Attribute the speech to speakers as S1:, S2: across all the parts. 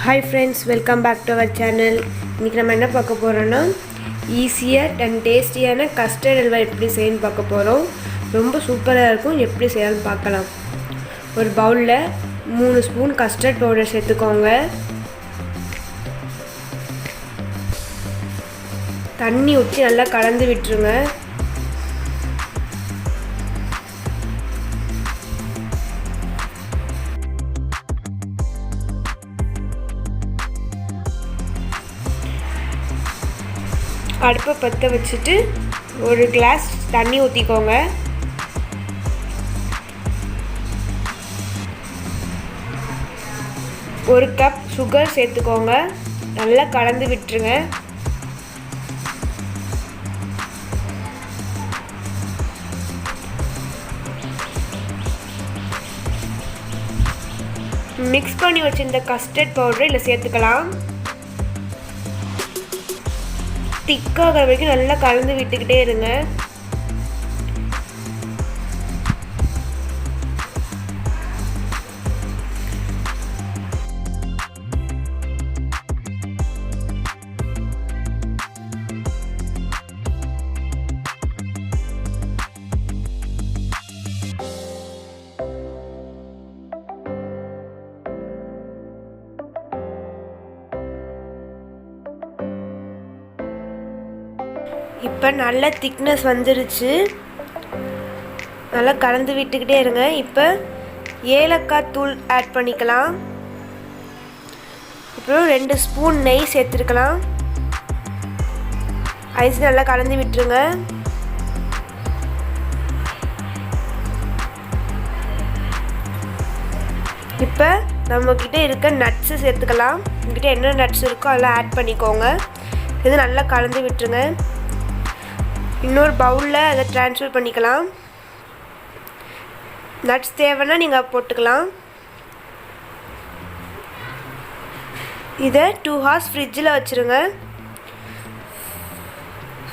S1: Hi friends, welcome back to our channel. இன்னைக்கு நம்ம என்ன பார்க்க போறோம்னா ஈஸியாக அண்ட் டேஸ்டியான கஸ்டர்ட் அல்வா எப்படி செய்யணும்னு பார்க்க போகிறோம். ரொம்ப சூப்பராக இருக்கும். எப்படி செய்யலாம்னு பார்க்கலாம். ஒரு பவுலில் 3 ஸ்பூன் கஸ்டர்ட் பவுடர் சேர்த்துக்கோங்க. தண்ணி ஊற்றி நல்லா கலந்து விட்டுருங்க. அடுப்பை பற்ற வச்சுட்டு ஒரு கிளாஸ் தண்ணி ஊற்றிக்கோங்க. ஒரு கப் சுகர் சேர்த்துக்கோங்க. நல்லா கலந்து விட்டுருங்க. மிக்ஸ் பண்ணி வச்சிருந்த கஸ்டர்ட் பவுடரை இதில் சேர்த்துக்கலாம். திக்காகிற வரைக்கும் நல்லா கலந்து விட்டுக்கிட்டே இருங்க. இப்போ நல்ல திக்னஸ் வந்துருச்சு. நல்லா கலந்து விட்டுக்கிட்டே இருங்க. இப்போ ஏலக்காய் தூள் ஆட் பண்ணிக்கலாம். அப்புறம் 2 ஸ்பூன் நெய் சேர்த்துருக்கலாம். ஐஸ் நல்லா கலந்து விட்டுருங்க. இப்போ நம்மக்கிட்ட இருக்க நட்ஸு சேர்த்துக்கலாம். உங்ககிட்ட என்ன நட்ஸ் இருக்கோ அதெல்லாம் ஆட் பண்ணிக்கோங்க. இது நல்லா கலந்து விட்டுருங்க. இன்னொரு பவுலில் அதை ட்ரான்ஸ்ஃபர் பண்ணிக்கலாம். நட்ஸ் தேவைன்னா நீங்கள் போட்டுக்கலாம். இதை 2 hours ஃப்ரிட்ஜில் வச்சுருங்க.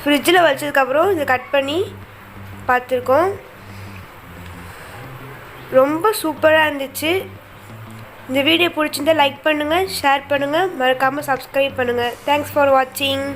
S1: ஃப்ரிட்ஜில் வச்சதுக்கப்புறம் இதை கட் பண்ணி பார்த்துருக்கோம். ரொம்ப சூப்பராக இருந்துச்சு. இந்த வீடியோ பிடிச்சிருந்தால் லைக் பண்ணுங்கள், ஷேர் பண்ணுங்கள், மறக்காமல் சப்ஸ்கிரைப் பண்ணுங்கள். தேங்க்ஸ் ஃபார் வாட்சிங்.